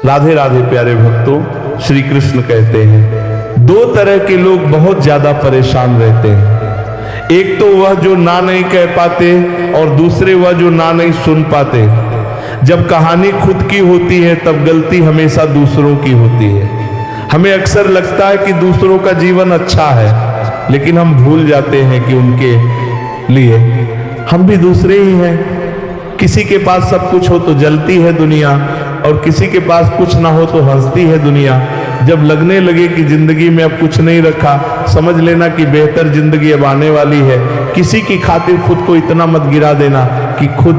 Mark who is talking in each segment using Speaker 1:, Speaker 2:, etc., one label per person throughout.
Speaker 1: राधे राधे प्यारे भक्तों, श्री कृष्ण कहते हैं दो तरह के लोग बहुत ज्यादा परेशान रहते हैं। एक तो वह जो ना नहीं कह पाते और दूसरे वह जो ना नहीं सुन पाते। जब कहानी खुद की होती है तब गलती हमेशा दूसरों की होती है। हमें अक्सर लगता है कि दूसरों का जीवन अच्छा है, लेकिन हम भूल जाते हैं कि उनके लिए हम भी दूसरे ही हैं। किसी के पास सब कुछ हो तो जलती है दुनिया, और किसी के पास कुछ ना हो तो हंसती है दुनिया। जब लगने लगे कि जिंदगी में अब कुछ नहीं रखा, समझ लेना कि बेहतर जिंदगी अब आने वाली है। किसी की खातिर खुद को इतना मत गिरा देना कि खुद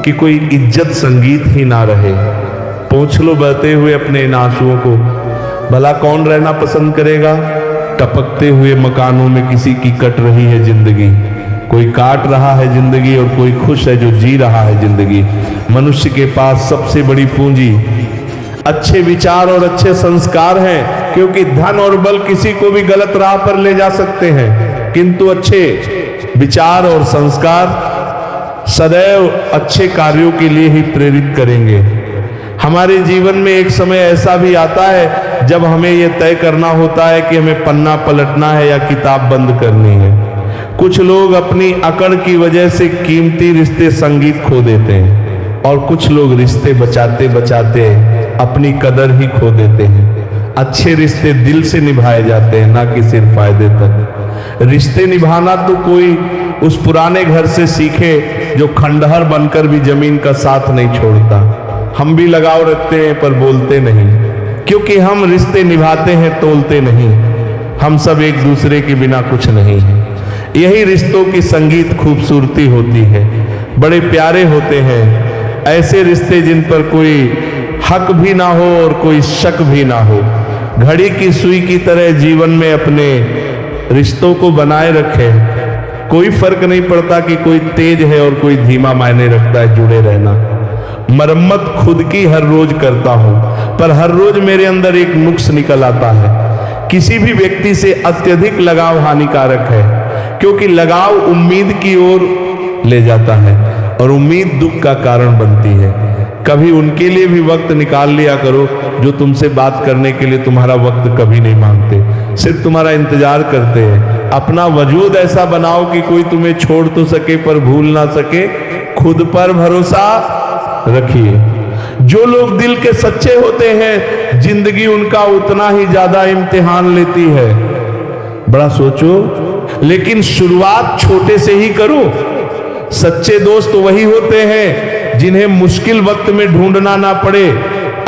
Speaker 1: की कोई इज्जत संगीत ही ना रहे। पोंछ लो बहते हुए अपने इन आंसुओं को। भला कौन रहना पसंद करेगा? टपकते हुए मकानों में किसी की कट रही है जिंदगी। कोई काट रहा है जिंदगी और कोई खुश है जो जी रहा है जिंदगी। मनुष्य के पास सबसे बड़ी पूंजी अच्छे विचार और अच्छे संस्कार हैं, क्योंकि धन और बल किसी को भी गलत राह पर ले जा सकते हैं, किंतु अच्छे विचार और संस्कार सदैव अच्छे कार्यों के लिए ही प्रेरित करेंगे। हमारे जीवन में एक समय ऐसा भी आता है जब हमें यह तय करना होता है कि हमें पन्ना पलटना है या किताब बंद करनी है। कुछ लोग अपनी अकड़ की वजह से कीमती रिश्ते संगीत खो देते हैं, और कुछ लोग रिश्ते बचाते बचाते अपनी कदर ही खो देते हैं। अच्छे रिश्ते दिल से निभाए जाते हैं, ना कि सिर्फ फायदे तक। रिश्ते निभाना तो कोई उस पुराने घर से सीखे जो खंडहर बनकर भी जमीन का साथ नहीं छोड़ता। हम भी लगाव रखते हैं पर बोलते नहीं, क्योंकि हम रिश्ते निभाते हैं, तोलते नहीं। हम सब एक दूसरे के बिना कुछ नहीं है। यही रिश्तों की संगीत खूबसूरती होती है। बड़े प्यारे होते हैं ऐसे रिश्ते जिन पर कोई हक भी ना हो और कोई शक भी ना हो। घड़ी की सुई की तरह जीवन में अपने रिश्तों को बनाए रखें। कोई फर्क नहीं पड़ता कि कोई तेज है और कोई धीमा, मायने रखता है जुड़े रहना। मरम्मत खुद की हर रोज करता हूं, पर हर रोज मेरे अंदर एक नुक्स निकल आता है। किसी भी व्यक्ति से अत्यधिक लगाव हानिकारक है, क्योंकि लगाव उम्मीद की ओर ले जाता है और उम्मीद दुख का कारण बनती है। कभी उनके लिए भी वक्त निकाल लिया करो जो तुमसे बात करने के लिए तुम्हारा वक्त कभी नहीं मांगते, सिर्फ तुम्हारा इंतजार करते हैं। अपना वजूद ऐसा बनाओ कि कोई तुम्हें छोड़ तो सके पर भूल ना सके। खुद पर भरोसा रखिए। जो लोग दिल के सच्चे होते हैं, जिंदगी उनका उतना ही ज्यादा इम्तिहान लेती है। बड़ा सोचो, लेकिन शुरुआत छोटे से ही करो। सच्चे दोस्त वही होते हैं जिन्हें मुश्किल वक्त में ढूंढना ना पड़े।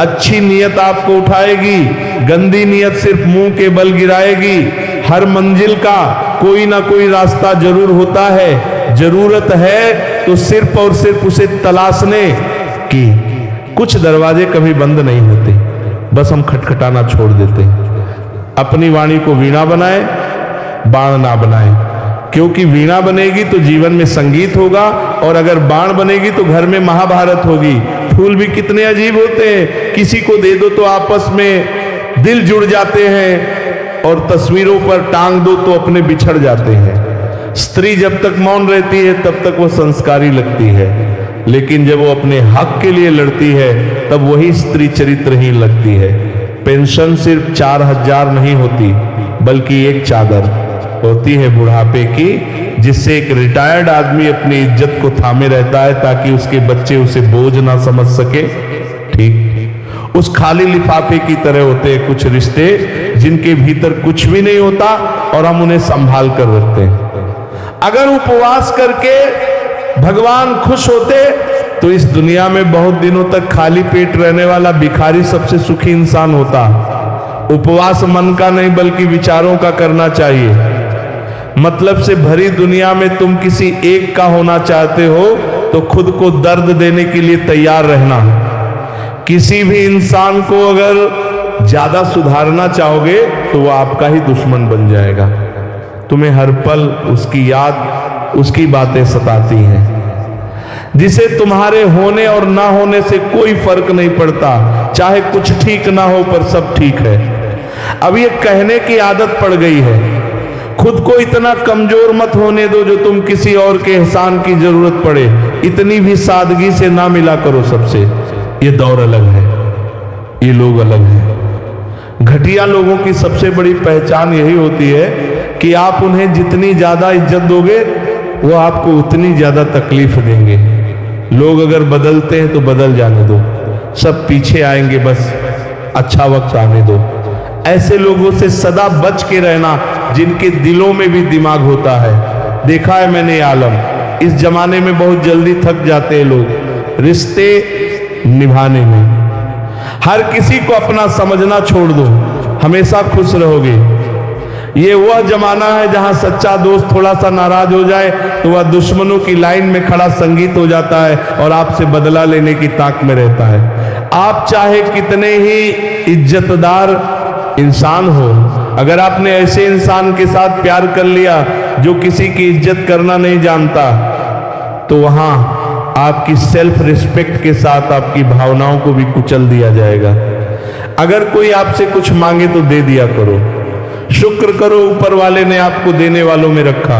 Speaker 1: अच्छी नीयत आपको उठाएगी, गंदी नीयत सिर्फ मुंह के बल गिराएगी। हर मंजिल का कोई ना कोई रास्ता जरूर होता है। जरूरत है तो सिर्फ और सिर्फ उसे तलाशने की। कुछ दरवाजे कभी बंद नहीं होते, बस हम खटखटाना छोड़ देते हैं। अपनी वाणी को वीणा बनाए, बाण ना बनाए, क्योंकि वीणा बनेगी तो जीवन में संगीत होगा, और अगर बाण बनेगी तो घर में महाभारत होगी। फूल भी कितने अजीब होते हैं, किसी को दे दो तो आपस में दिल जुड़ जाते हैं, और तस्वीरों पर टांग दो तो अपने बिछड़ जाते हैं। स्त्री जब तक मौन रहती है तब तक वो संस्कारी लगती है, लेकिन जब वो अपने हक के लिए लड़ती है तब वही स्त्री चरित्रहीन लगती है। पेंशन सिर्फ 4000 नहीं होती, बल्कि एक चादर होती है बुढ़ापे की, जिससे एक रिटायर्ड आदमी अपनी इज्जत को थामे रहता है ताकि उसके बच्चे उसे बोझ ना समझ सके। ठीक उस खाली लिफाफे की तरह होते हैं कुछ रिश्ते जिनके भीतर कुछ भी नहीं होता और हम उन्हें संभाल कर रखते हैं। अगर उपवास करके भगवान खुश होते तो इस दुनिया में बहुत दिनों तक खाली पेट रहने वाला भिखारी सबसे सुखी इंसान होता। उपवास मन का नहीं बल्कि विचारों का करना चाहिए। मतलब से भरी दुनिया में तुम किसी एक का होना चाहते हो तो खुद को दर्द देने के लिए तैयार रहना। किसी भी इंसान को अगर ज्यादा सुधारना चाहोगे तो वो आपका ही दुश्मन बन जाएगा। तुम्हें हर पल उसकी याद, उसकी बातें सताती हैं, जिसे तुम्हारे होने और ना होने से कोई फर्क नहीं पड़ता। चाहे कुछ ठीक ना हो पर सब ठीक है। अब ये कहने की आदत पड़ गई है। खुद को इतना कमजोर मत होने दो जो तुम किसी और के एहसान की जरूरत पड़े। इतनी भी सादगी से ना मिला करो सबसे। ये दौर अलग है, ये लोग अलग हैं। घटिया लोगों की सबसे बड़ी पहचान यही होती है कि आप उन्हें जितनी ज्यादा इज्जत दोगे वो आपको उतनी ज्यादा तकलीफ देंगे। लोग अगर बदलते हैं तो बदल जाने दो, सब पीछे आएंगे, बस अच्छा वक्त आने दो। ऐसे लोगों से सदा बच के रहना जिनके दिलों में भी दिमाग होता है। देखा है मैंने आलम, इस जमाने में बहुत जल्दी थक जाते हैं लोग रिश्ते निभाने में। हर किसी को अपना समझना छोड़ दो, हमेशा खुश रहोगे। ये वह जमाना है जहां सच्चा दोस्त थोड़ा सा नाराज हो जाए तो वह दुश्मनों की लाइन में खड़ा संगीत हो जाता है और आपसे बदला लेने की ताक में रहता है। आप चाहे कितने ही इज्जतदार इंसान हो, अगर आपने ऐसे इंसान के साथ प्यार कर लिया जो किसी की इज्जत करना नहीं जानता, तो वहां आपकी सेल्फ रिस्पेक्ट के साथ आपकी भावनाओं को भी कुचल दिया जाएगा। अगर कोई आपसे कुछ मांगे तो दे दिया करो, शुक्र करो ऊपर वाले ने आपको देने वालों में रखा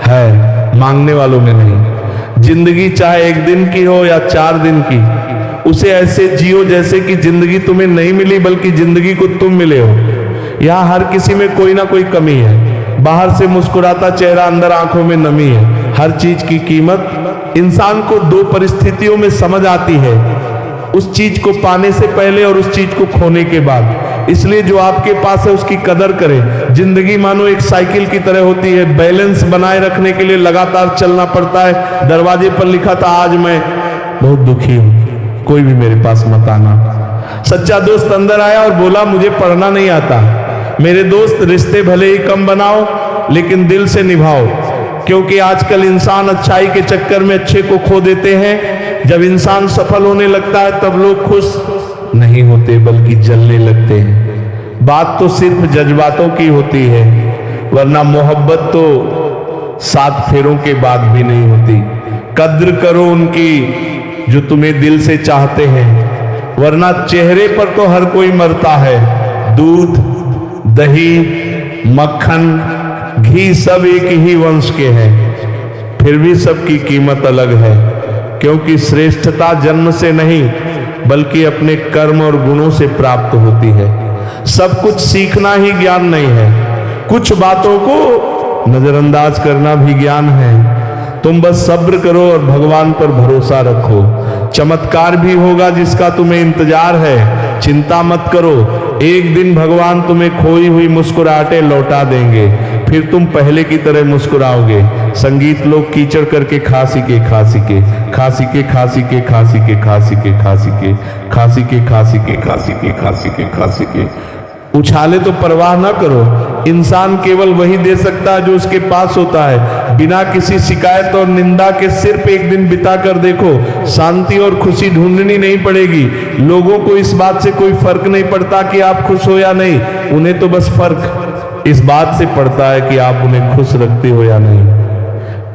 Speaker 1: है, मांगने वालों में नहीं। जिंदगी चाहे एक दिन की हो या 4 दिन की, उसे ऐसे जियो जैसे कि जिंदगी तुम्हें नहीं मिली बल्कि जिंदगी को तुम मिले हो। यहाँ हर किसी में कोई ना कोई कमी है, बाहर से मुस्कुराता चेहरा, अंदर आंखों में नमी है। हर चीज की कीमत इंसान को 2 परिस्थितियों में समझ आती है, उस चीज को पाने से पहले और उस चीज को खोने के बाद। इसलिए जो आपके पास है उसकी कदर करें। जिंदगी मानो एक साइकिल की तरह होती है, बैलेंस बनाए रखने के लिए लगातार चलना पड़ता है। दरवाजे पर लिखा था आज मैं बहुत दुखी हूं, कोई भी मेरे पास मत आना। सच्चा दोस्त अंदर आया और बोला मुझे पढ़ना नहीं आता। मेरे दोस्त रिश्ते भले ही कम बनाओ लेकिन दिल से निभाओ, क्योंकि आजकल इंसान अच्छाई के चक्कर में अच्छे को खो देते हैं। जब इंसान सफल होने लगता है तब लोग खुश नहीं होते बल्कि जलने लगते हैं। बात तो सिर्फ जज्बातों की होती है, वरना मोहब्बत तो 7 फेरों के बाद भी नहीं होती। कद्र करो उनकी जो तुम्हें दिल से चाहते हैं, वरना चेहरे पर तो हर कोई मरता है। दूध, दही, मक्खन, घी सब एक ही वंश के हैं, फिर भी सबकी कीमत अलग है, क्योंकि श्रेष्ठता जन्म से नहीं बल्कि अपने कर्म और गुणों से प्राप्त होती है। सब कुछ सीखना ही ज्ञान नहीं है, कुछ बातों को नजरअंदाज करना भी ज्ञान है। तुम बस सब्र करो और भगवान पर भरोसा रखो, चमत्कार भी होगा जिसका तुम्हें इंतजार है। चिंता मत करो, एक दिन भगवान तुम्हें खोई हुई मुस्कुराहटें लौटा देंगे, फिर तुम पहले की तरह मुस्कुराओगे। संगीत लोग कीचड़ करके खांसी के खांसी के खांसी के खांसी के खांसी के खांसी के खांसी के खांसी के खांसी के खांसी के खांसी के खांसी के उछाले तो परवाह ना करो। इंसान केवल वही दे सकता है जो उसके पास होता है। बिना किसी शिकायत और निंदा के सिर्फ एक दिन बिता कर देखो, शांति और खुशी ढूंढनी नहीं पड़ेगी। लोगों को इस बात से कोई फर्क नहीं पड़ता कि आप खुश हो या नहीं, उन्हें तो बस फर्क इस बात से पड़ता है कि आप उन्हें खुश रखते हो या नहीं।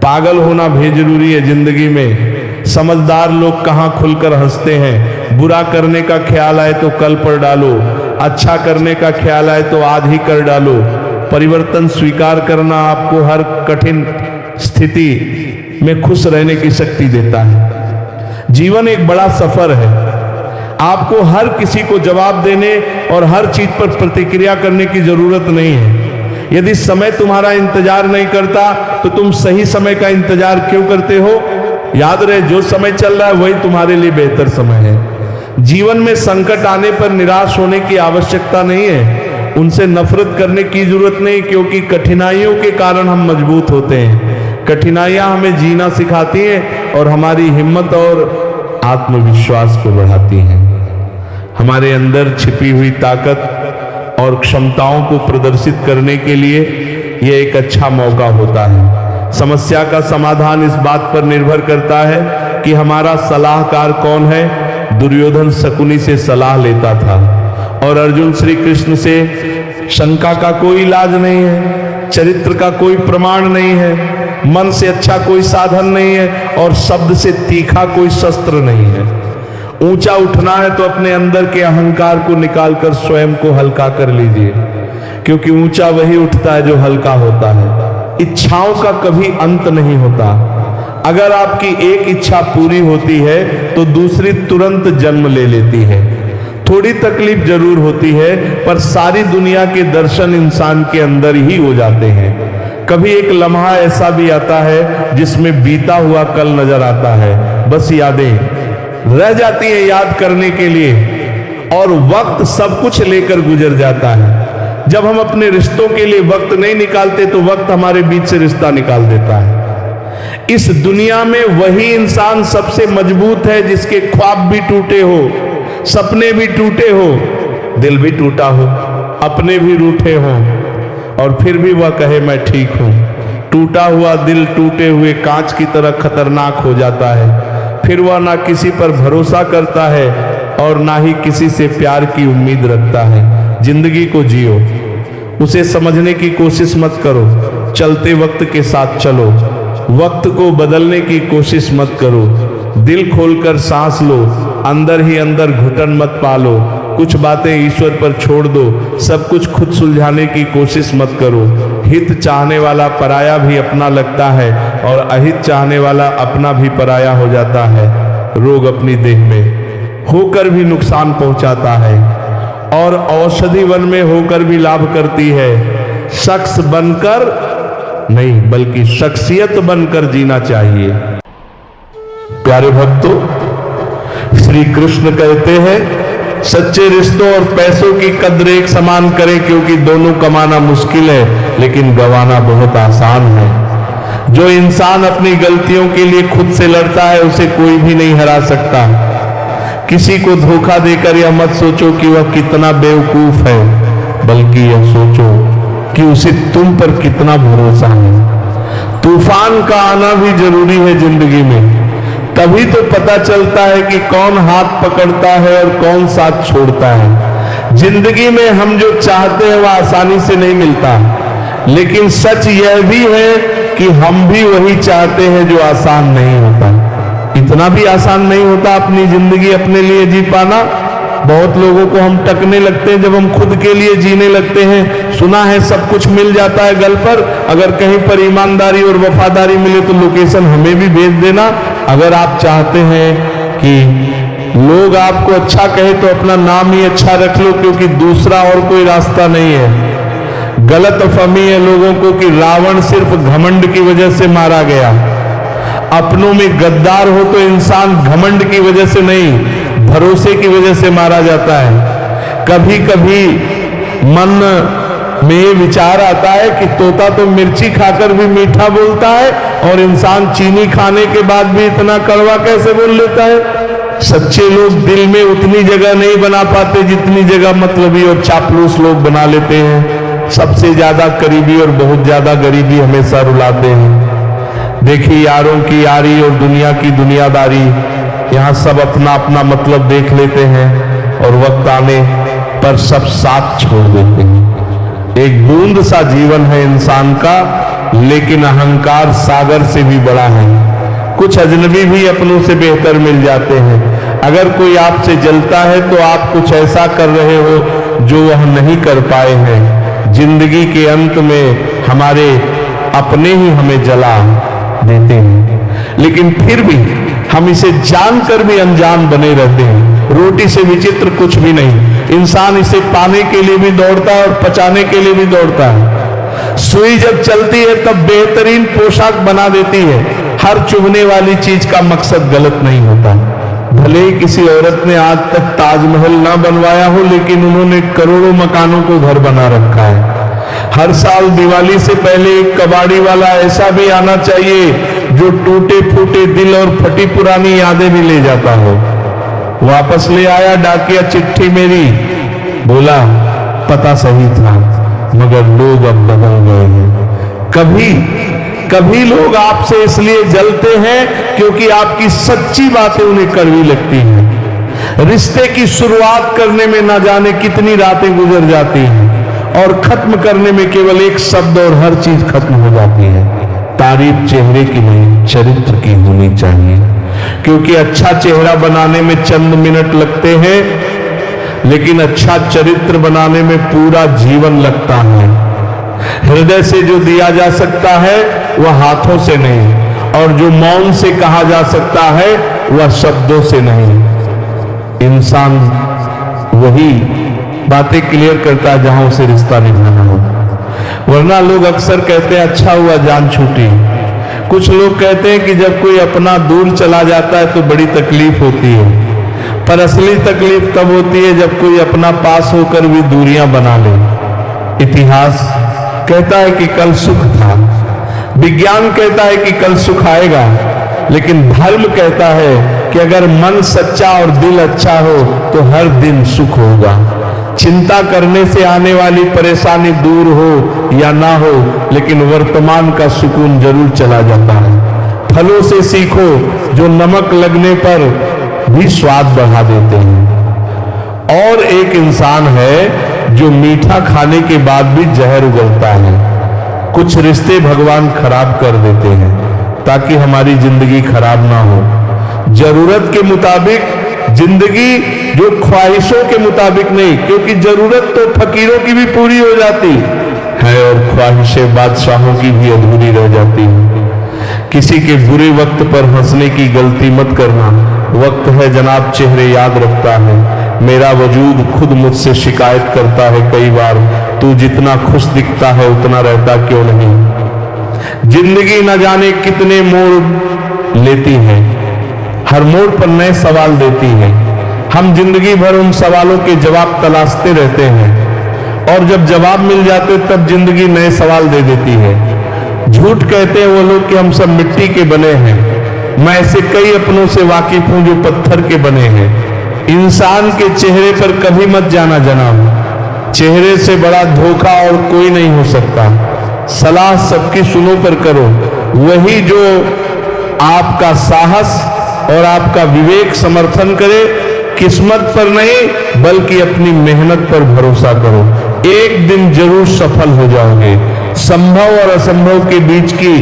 Speaker 1: पागल होना भी जरूरी है जिंदगी में। समझदार लोग कहाँ खुलकर हंसते हैं। बुरा करने का ख्याल आए तो कल पर डालो, अच्छा करने का ख्याल आए तो आज ही कर डालो। परिवर्तन स्वीकार करना आपको हर कठिन स्थिति में खुश रहने की शक्ति देता है। जीवन एक बड़ा सफर है, आपको हर किसी को जवाब देने और हर चीज पर प्रतिक्रिया करने की जरूरत नहीं है। यदि समय तुम्हारा इंतजार नहीं करता तो तुम सही समय का इंतजार क्यों करते हो? याद रहे, जो समय चल रहा है वही तुम्हारे लिए बेहतर समय है। जीवन में संकट आने पर निराश होने की आवश्यकता नहीं है, उनसे नफरत करने की जरूरत नहीं, क्योंकि कठिनाइयों के कारण हम मजबूत होते हैं। कठिनाइयां हमें जीना सिखाती हैं और हमारी हिम्मत और आत्मविश्वास को बढ़ाती हैं। हमारे अंदर छिपी हुई ताकत और क्षमताओं को प्रदर्शित करने के लिए यह एक अच्छा मौका होता है। समस्या का समाधान इस बात पर निर्भर करता है कि हमारा सलाहकार कौन है। दुर्योधन शकुनी से सलाह लेता था और अर्जुन श्री कृष्ण से। शंका का कोई इलाज नहीं है, चरित्र का कोई प्रमाण नहीं है, मन से अच्छा कोई साधन नहीं है और शब्द से तीखा कोई शस्त्र नहीं है। ऊंचा उठना है तो अपने अंदर के अहंकार को निकालकर स्वयं को हल्का कर लीजिए, क्योंकि ऊंचा वही उठता है जो हल्का होता है। इच्छाओं का कभी अंत नहीं होता। अगर आपकी एक इच्छा पूरी होती है तो दूसरी तुरंत जन्म ले लेती है। थोड़ी तकलीफ जरूर होती है, पर सारी दुनिया के दर्शन इंसान के अंदर ही हो जाते हैं। कभी एक लम्हा ऐसा भी आता है जिसमें बीता हुआ कल नजर आता है, बस यादें रह जाती है याद करने के लिए, और वक्त सब कुछ लेकर गुजर जाता है। जब हम अपने रिश्तों के लिए वक्त नहीं निकालते तो वक्त हमारे बीच से रिश्ता निकाल देता है। इस दुनिया में वही इंसान सबसे मजबूत है जिसके ख्वाब भी टूटे हो, सपने भी टूटे हो, दिल भी टूटा हो, अपने भी रूठे हो, और फिर भी वह कहे मैं ठीक हूं। टूटा हुआ दिल टूटे हुए कांच की तरह खतरनाक हो जाता है। फिर वह ना किसी पर भरोसा करता है और ना ही किसी से प्यार की उम्मीद रखता है। जिंदगी को जियो, उसे समझने की कोशिश मत करो, चलते वक्त के साथ चलो, वक्त को बदलने की कोशिश मत करो। दिल खोलकर सांस लो, अंदर ही अंदर घुटन मत पालो। कुछ बातें ईश्वर पर छोड़ दो, सब कुछ खुद सुलझाने की कोशिश मत करो। हित चाहने वाला पराया भी अपना लगता है और अहित चाहने वाला अपना भी पराया हो जाता है। रोग अपनी देह में होकर भी नुकसान पहुंचाता है और औषधि वन में होकर भी लाभ करती है। शख्स बनकर नहीं बल्कि शख्सियत बनकर जीना चाहिए। प्यारे भक्तों, श्री कृष्ण कहते हैं सच्चे रिश्तों और पैसों की कद्र एक समान करें, क्योंकि दोनों कमाना मुश्किल है लेकिन गंवाना बहुत आसान है। जो इंसान अपनी गलतियों के लिए खुद से लड़ता है उसे कोई भी नहीं हरा सकता। किसी को धोखा देकर यह मत सोचो कि वह कितना बेवकूफ है, बल्कि यह सोचो कि उसे तुम पर कितना भरोसा है। तूफान का आना भी जरूरी है जिंदगी में, तभी तो पता चलता है कि कौन हाथ पकड़ता है और कौन साथ छोड़ता है। जिंदगी में हम जो चाहते हैं वह आसानी से नहीं मिलता, लेकिन सच यह भी है कि हम भी वही चाहते हैं जो आसान नहीं होता। इतना भी आसान नहीं होता अपनी जिंदगी अपने लिए जी पाना। बहुत लोगों को हम टकने लगते हैं जब हम खुद के लिए जीने लगते हैं। सुना है सब कुछ मिल जाता है गल पर, अगर कहीं पर ईमानदारी और वफादारी मिले तो लोकेशन हमें भी भेज देना। अगर आप चाहते हैं कि लोग आपको अच्छा कहे तो अपना नाम ही अच्छा रख लो, क्योंकि दूसरा और कोई रास्ता नहीं है। गलतफहमी है लोगों को कि रावण सिर्फ घमंड की वजह से मारा गया। अपनों में गद्दार हो तो इंसान घमंड की वजह से नहीं, भरोसे की वजह से मारा जाता है। कभी कभी मन में ये विचार आता है कि तोता तो मिर्ची खाकर भी मीठा बोलता है और इंसान चीनी खाने के बाद भी इतना कड़वा कैसे बोल लेता है। सच्चे लोग दिल में उतनी जगह नहीं बना पाते जितनी जगह मतलबी और चापलूस लोग बना लेते हैं। सबसे ज्यादा करीबी और बहुत ज्यादा गरीबी हमेशा रुलाते हैं। देखिए यारों की यारी और दुनिया की दुनियादारी, यहाँ सब अपना अपना मतलब देख लेते हैं और वक्त आने पर सब साथ छोड़ देते हैं। एक बूंद सा जीवन है इंसान का, लेकिन अहंकार सागर से भी बड़ा है। कुछ अजनबी भी अपनों से बेहतर मिल जाते हैं। अगर कोई आपसे जलता है तो आप कुछ ऐसा कर रहे हो जो वह नहीं कर पाए हैं। जिंदगी के अंत में हमारे अपने ही हमें जला देते हैं, लेकिन फिर भी हम इसे जानकर भी अनजान बने रहते हैं। रोटी से विचित्र कुछ भी नहीं। इंसान इसे पाने के लिए भी दौड़ता है और पचाने के लिए भी दौड़ता है। सुई जब चलती है तब बेहतरीन पोशाक बना देती है। हर चुभने वाली चीज का मकसद गलत नहीं होता। भले ही किसी औरत ने आज तक ताजमहल ना बनवाया हो, लेकिन उन्होंने करोड़ों मकानों को घर बना रखा है। हर साल दिवाली से पहले एक कबाड़ी वाला ऐसा भी आना चाहिए जो टूटे फूटे दिल और फटी पुरानी यादें भी ले जाता हो। वापस ले आया डाकिया चिट्ठी मेरी, बोला पता सही था मगर लोग अब बदल गए हैं। कभी लोग आपसे इसलिए जलते हैं क्योंकि आपकी सच्ची बातें उन्हें कड़वी लगती हैं। रिश्ते की शुरुआत करने में ना जाने कितनी रातें गुजर जाती हैं और खत्म करने में केवल एक शब्द और हर चीज खत्म हो जाती है। तारीफ चेहरे की नहीं, चरित्र की होनी चाहिए, क्योंकि अच्छा चेहरा बनाने में चंद मिनट लगते हैं, लेकिन अच्छा चरित्र बनाने में पूरा जीवन लगता है। हृदय से जो दिया जा सकता है वह हाथों से नहीं, और जो मौन से कहा जा सकता है वह शब्दों से नहीं। इंसान वही बातें क्लियर करता है जहां उसे रिश्ता निभाना हो। वरना लोग अक्सर कहते हैं अच्छा हुआ जान छूटी। कुछ लोग कहते हैं कि जब कोई अपना दूर चला जाता है तो बड़ी तकलीफ होती है, पर असली तकलीफ तब होती है जब कोई अपना पास होकर भी दूरियां बना ले। इतिहास कहता है कि कल सुख था, विज्ञान कहता है कि कल सुख आएगा, लेकिन धर्म कहता है कि अगर मन सच्चा और दिल अच्छा हो तो हर दिन सुख होगा। चिंता करने से आने वाली परेशानी दूर हो या ना हो, लेकिन वर्तमान का सुकून जरूर चला जाता है। फलों से सीखो जो नमक लगने पर भी स्वाद बढ़ा देते हैं। और एक इंसान है जो मीठा खाने के बाद भी जहर उगलता है। कुछ रिश्ते भगवान खराब कर देते हैं ताकि हमारी जिंदगी खराब ना हो। जरूरत के मुताबिक जिंदगी, जो ख्वाहिशों के मुताबिक नहीं, क्योंकि जरूरत तो फकीरों की भी पूरी हो जाती है और ख्वाहिशें बादशाहों की भी अधूरी रह जाती है। किसी के बुरे वक्त पर हंसने की गलती मत करना। वक्त है जनाब चेहरे याद रखता है। मेरा वजूद खुद मुझसे शिकायत करता है कई बार, तू जितना खुश दिखता है उतना रहता क्यों नहीं। जिंदगी न जाने कितने मोड़ लेती है, हर मोड़ पर नए सवाल देती है। हम जिंदगी भर उन सवालों के जवाब तलाशते रहते हैं और जब जवाब मिल जाते तब जिंदगी नए सवाल दे देती है। झूठ कहते हैं वो लोग कि हम सब मिट्टी के बने हैं। मैं ऐसे कई अपनों से वाकिफ हूं जो पत्थर के बने हैं। इंसान के चेहरे पर कभी मत जाना जनाब, चेहरे से बड़ा धोखा और कोई नहीं हो सकता। सलाह सबकी सुनो पर करो, वही जो आपका साहस और आपका विवेक समर्थन करे। किस्मत पर नहीं बल्कि अपनी मेहनत पर भरोसा करो, एक दिन जरूर सफल हो जाओगे। संभव और असंभव के बीच की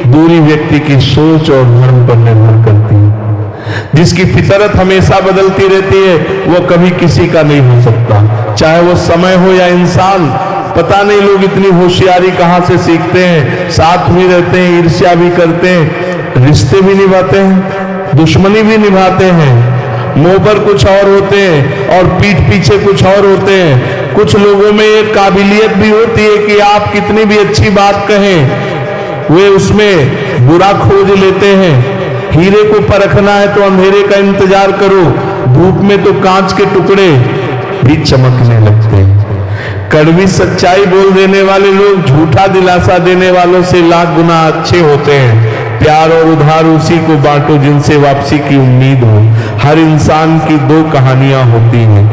Speaker 1: दूरी व्यक्ति की सोच और धर्म पर निर्भर करती है। जिसकी फितरत हमेशा बदलती रहती है वो कभी किसी का नहीं हो सकता, चाहे वो समय हो या इंसान। पता नहीं लोग इतनी होशियारी कहां से सीखते हैं। साथ भी रहते हैं, ईर्ष्या भी करते हैं, रिश्ते भी निभाते हैं, दुश्मनी भी निभाते हैं। मुंह पर कुछ और होते हैं और पीठ पीछे कुछ और होते हैं। कुछ लोगों में एक काबिलियत भी होती है कि आप कितनी भी अच्छी बात कहें वे उसमें बुरा खोज लेते हैं। हीरे को परखना है तो अंधेरे का इंतजार करो, धूप में तो कांच के टुकड़े भी चमकने लगते हैं। कड़वी सच्चाई बोल देने वाले लोग झूठा दिलासा देने वालों से लाख गुना अच्छे होते हैं। प्यार और उधार उसी को बांटो जिनसे वापसी की उम्मीद हो। हर इंसान की दो कहानियां होती हैं,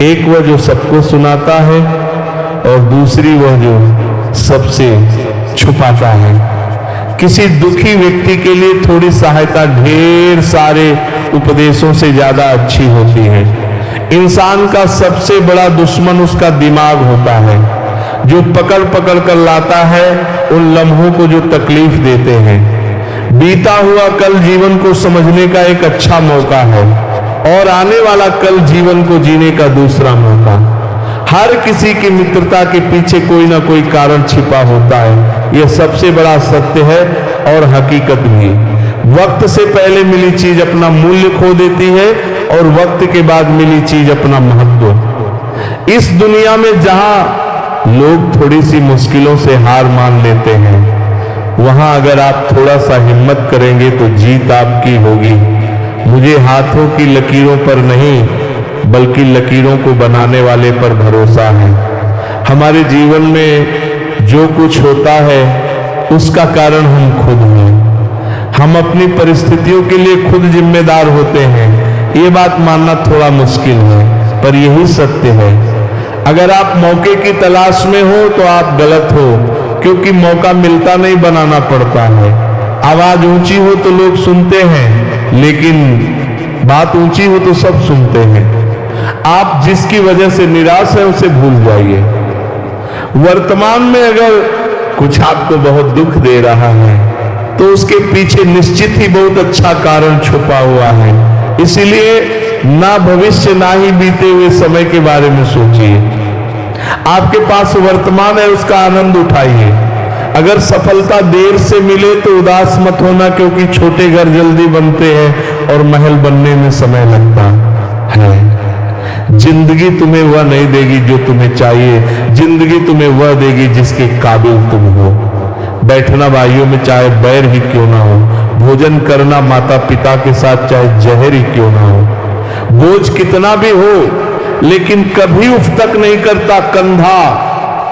Speaker 1: एक वह जो सबको सुनाता है और दूसरी वह जो सबसे छुपाता है। किसी दुखी व्यक्ति के लिए थोड़ी सहायता ढेर सारे उपदेशों से ज्यादा अच्छी होती है। इंसान का सबसे बड़ा दुश्मन उसका दिमाग होता है, जो पकड़ पकड़ कर लाता है उन लम्हों को जो तकलीफ देते हैं। बीता हुआ कल जीवन को समझने का एक अच्छा मौका है और आने वाला कल जीवन को जीने का दूसरा मौका। हर किसी की मित्रता के पीछे कोई ना कोई कारण छिपा होता है, यह सबसे बड़ा सत्य है और हकीकत भी। वक्त से पहले मिली चीज अपना मूल्य खो देती है और वक्त के बाद मिली चीज अपना महत्व। इस दुनिया में जहां लोग थोड़ी सी मुश्किलों से हार मान लेते हैं, वहां अगर आप थोड़ा सा हिम्मत करेंगे तो जीत आपकी होगी। मुझे हाथों की लकीरों पर नहीं बल्कि लकीरों को बनाने वाले पर भरोसा है। हमारे जीवन में जो कुछ होता है उसका कारण हम खुद हैं। हम अपनी परिस्थितियों के लिए खुद जिम्मेदार होते हैं। ये बात मानना थोड़ा मुश्किल है पर यही सत्य है। अगर आप मौके की तलाश में हो तो आप गलत हो, क्योंकि मौका मिलता नहीं, बनाना पड़ता है। आवाज ऊंची हो तो लोग सुनते हैं, लेकिन बात ऊंची हो तो सब सुनते हैं। आप जिसकी वजह से निराश है उसे भूल जाइए। वर्तमान में अगर कुछ आपको बहुत दुख दे रहा है तो उसके पीछे निश्चित ही बहुत अच्छा कारण छुपा हुआ है। इसीलिए ना भविष्य ना ही बीते हुए समय के बारे में सोचिए। आपके पास वर्तमान है, उसका आनंद उठाइए। अगर सफलता देर से मिले तो उदास मत होना, क्योंकि छोटे घर जल्दी बनते हैं और महल बनने में समय लगता है। जिंदगी तुम्हें वह नहीं देगी जो तुम्हें चाहिए, जिंदगी तुम्हें वह देगी जिसके काबिल तुम हो। बैठना भाइयों में चाहे बैर ही क्यों ना हो, भोजन करना माता पिता के साथ चाहे जहर ही क्यों ना हो, बोझ कितना भी हो लेकिन कभी उफ तक नहीं करता। कंधा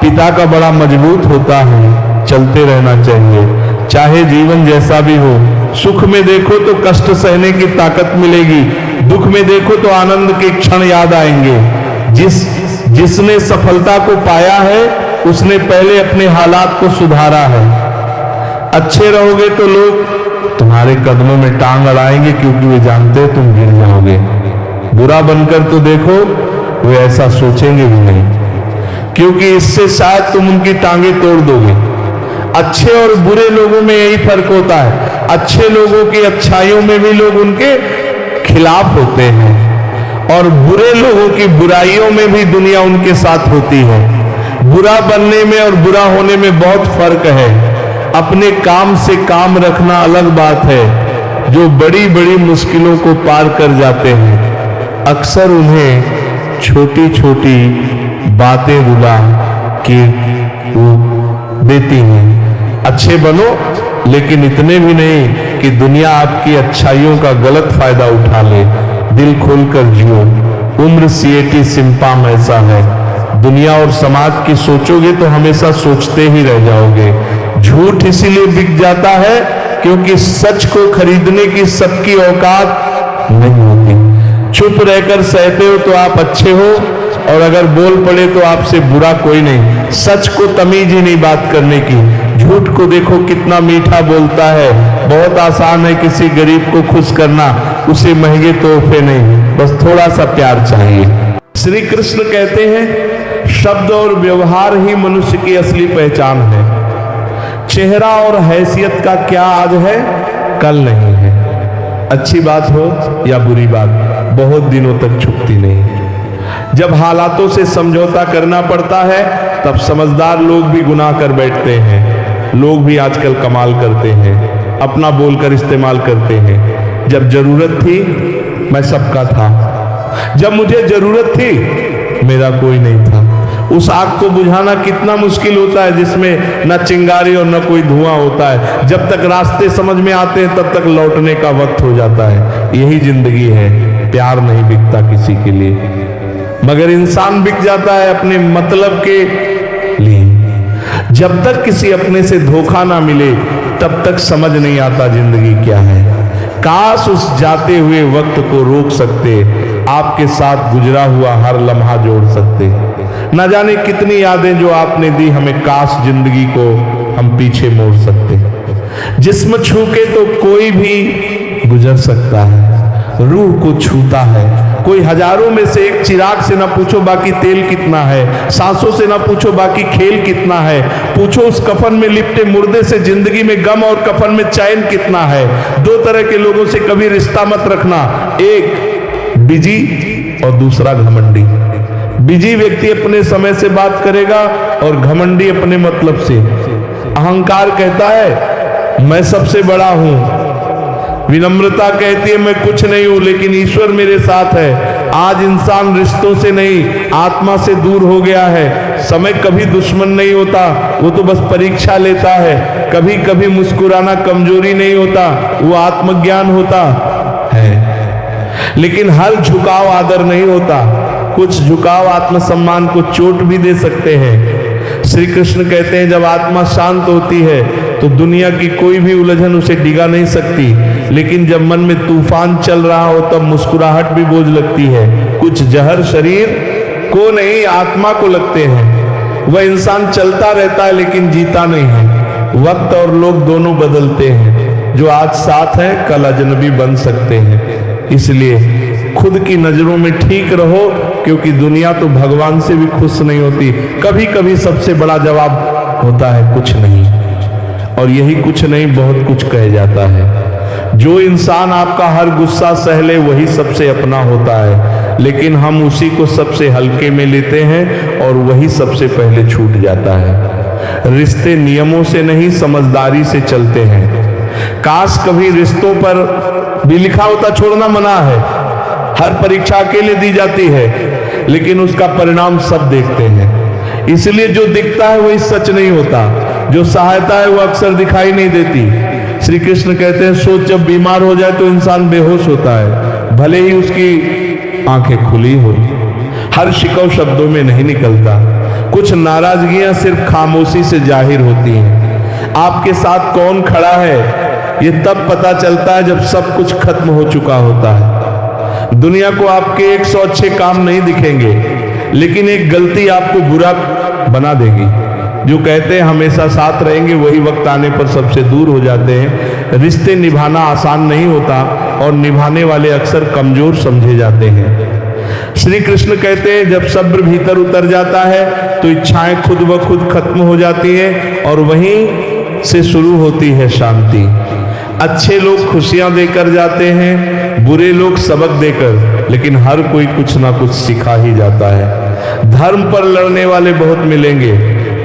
Speaker 1: पिता का बड़ा मजबूत होता है, चलते रहना चाहिए चाहे जीवन जैसा भी हो। सुख में देखो तो कष्ट सहने की ताकत मिलेगी, दुख में देखो तो आनंद के क्षण याद आएंगे। जिसने सफलता को पाया है उसने पहले अपने हालात को सुधारा है। अच्छे रहोगे तो लोग तुम्हारे कदमों में टांग अड़ाएंगे क्योंकि वे जानते हैं तुम गिर जाओगे। बुरा बनकर तो देखो, वे ऐसा सोचेंगे भी नहीं क्योंकि इससे शायद तुम उनकी टांगे तोड़ दोगे। अच्छे और बुरे लोगों में यही फर्क होता है, अच्छे लोगों की अच्छाइयों में भी लोग उनके खिलाफ होते हैं और बुरे लोगों की बुराइयों में भी दुनिया उनके साथ होती है। बुरा बनने में और बुरा होने में बहुत फर्क है। अपने काम से काम रखना अलग बात है, जो बड़ी बड़ी मुश्किलों को पार कर जाते हैं अक्सर उन्हें छोटी छोटी बातें रुला के देती हैं। अच्छे बनो लेकिन इतने भी नहीं कि दुनिया आपकी अच्छाइयों का गलत फायदा उठा ले। दिल खोलकर जियो, उम्र सीएटी सिंपाम ऐसा है। दुनिया और समाज की सोचोगे तो हमेशा सोचते ही रह जाओगे। झूठ इसीलिए बिक जाता है क्योंकि सच को खरीदने की सबकी औकात नहीं होती। चुप रहकर सहते हो तो आप अच्छे हो और अगर बोल पड़े तो आपसे बुरा कोई नहीं। सच को तमीज ही नहीं बात करने की। झूठ को देखो कितना मीठा बोलता है। बहुत आसान है किसी गरीब को खुश करना, उसे महंगे तोहफे नहीं, बस थोड़ा सा प्यार चाहिए। श्री कृष्ण कहते हैं शब्द और व्यवहार ही मनुष्य की असली पहचान है। चेहरा और हैसियत का क्या आज है कल नहीं है। अच्छी बात हो या बुरी बात बहुत दिनों तक छुपती नहीं। जब हालातों से समझौता करना पड़ता है तब समझदार लोग भी गुनाह कर बैठते हैं। लोग भी आजकल कमाल करते हैं, अपना बोलकर इस्तेमाल करते हैं। जब जरूरत थी मैं सबका था, जब मुझे जरूरत थी मेरा कोई नहीं था। उस आग को बुझाना कितना मुश्किल होता है जिसमें न चिंगारी और न कोई धुआं होता है। जब तक रास्ते समझ में आते हैं तब तक लौटने का वक्त हो जाता है। यही जिंदगी है। प्यार नहीं बिकता किसी के लिए, मगर इंसान बिक जाता है अपने मतलब के लिए। जब तक किसी अपने से धोखा ना मिले तब तक समझ नहीं आता जिंदगी क्या है। काश उस जाते हुए वक्त को रोक सकते, आपके साथ गुजरा हुआ हर लम्हा जोड़ सकते। न जाने कितनी यादें जो आपने दी हमें, काश जिंदगी को हम पीछे मोड़ सकते। जिस्म छू के तो कोई भी गुजर सकता है, रूह को छूता है कोई। हजारों में से एक चिराग से ना पूछो बाकी तेल कितना है, सांसों से ना पूछो बाकी खेल कितना है। पूछो उस कफन में लिपटे मुर्दे से जिंदगी में गम और कफन में चैन कितना है। दो तरह के लोगों से कभी रिश्ता मत रखना, एक बिजी और दूसरा घमंडी। बिजी व्यक्ति अपने समय से बात करेगा और घमंडी अपने मतलब से। अहंकार कहता है मैं सबसे बड़ा हूं, विनम्रता कहती है मैं कुछ नहीं हूं लेकिन ईश्वर मेरे साथ है। आज इंसान रिश्तों से नहीं आत्मा से दूर हो गया है। समय कभी दुश्मन नहीं होता, वो तो बस परीक्षा लेता है। कभी कभी मुस्कुराना कमजोरी नहीं होता, वो आत्मज्ञान होता है। लेकिन हर झुकाव आदर नहीं होता, कुछ झुकाव आत्मसम्मान को चोट भी दे सकते हैं। श्री कृष्ण कहते हैं जब आत्मा शांत होती है तो दुनिया की कोई भी उलझन उसे डिगा नहीं सकती, लेकिन जब मन में तूफान चल रहा हो तब मुस्कुराहट भी बोझ लगती है। कुछ जहर शरीर को नहीं आत्मा को लगते हैं। वह इंसान चलता रहता है लेकिन जीता नहीं है। वक्त और लोग दोनों बदलते हैं, जो आज साथ हैं कल अजनबी बन सकते हैं। इसलिए खुद की नजरों में ठीक रहो, क्योंकि दुनिया तो भगवान से भी खुश नहीं होती। कभी कभी सबसे बड़ा जवाब होता है कुछ नहीं, और यही कुछ नहीं बहुत कुछ कह जाता है। जो इंसान आपका हर गुस्सा सह ले वही सबसे अपना होता है, लेकिन हम उसी को सबसे हल्के में लेते हैं और वही सबसे पहले छूट जाता है। रिश्ते नियमों से नहीं समझदारी से चलते हैं। काश कभी रिश्तों पर भी लिखा होता छोड़ना मना है, हर परीक्षा अकेले दी जाती है। लेकिन उसका परिणाम सब देखते हैं। इसलिए जो दिखता है वही सच नहीं होता, जो सहायता है वो अक्सर दिखाई नहीं देती। श्री कृष्ण कहते हैं सोच जब बीमार हो जाए तो इंसान बेहोश होता है, भले ही उसकी आंखें खुली हो। हर शिकव शब्दों में नहीं निकलता, कुछ नाराजगियां सिर्फ खामोशी से जाहिर होती हैं। आपके साथ कौन खड़ा है ये तब पता चलता है जब सब कुछ खत्म हो चुका होता है। दुनिया को आपके 100 अच्छे काम नहीं दिखेंगे, लेकिन एक गलती आपको बुरा बना देगी। जो कहते हैं हमेशा साथ रहेंगे, वही वक्त आने पर सबसे दूर हो जाते हैं। रिश्ते निभाना आसान नहीं होता और निभाने वाले अक्सर कमजोर समझे जाते हैं। श्री कृष्ण कहते हैं जब सब्र भीतर उतर जाता है तो इच्छाएं खुद ब खुद खत्म हो जाती हैं और वहीं से शुरू होती है शांति। अच्छे लोग खुशियां देकर जाते हैं, बुरे लोग सबक देकर, लेकिन हर कोई कुछ ना कुछ सिखा ही जाता है। धर्म पर लड़ने वाले बहुत मिलेंगे,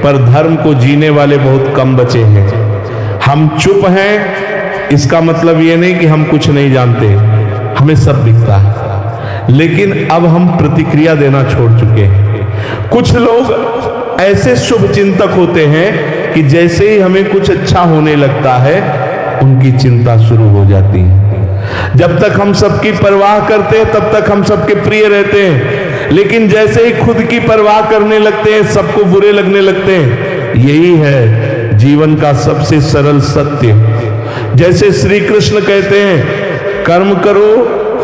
Speaker 1: पर धर्म को जीने वाले बहुत कम बचे हैं। हम चुप हैं इसका मतलब ये नहीं कि हम कुछ नहीं जानते, हमें सब दिखता है, लेकिन अब हम प्रतिक्रिया देना छोड़ चुके हैं। कुछ लोग ऐसे शुभ चिंतक होते हैं कि जैसे ही हमें कुछ अच्छा होने लगता है उनकी चिंता शुरू हो जाती है। जब तक हम सबकी परवाह करते हैं तब तक हम सबके प्रिय रहते हैं, लेकिन जैसे ही खुद की परवाह करने लगते हैं सबको बुरे लगने लगते हैं। यही है जीवन का सबसे सरल सत्य। जैसे श्री कृष्ण कहते हैं कर्म करो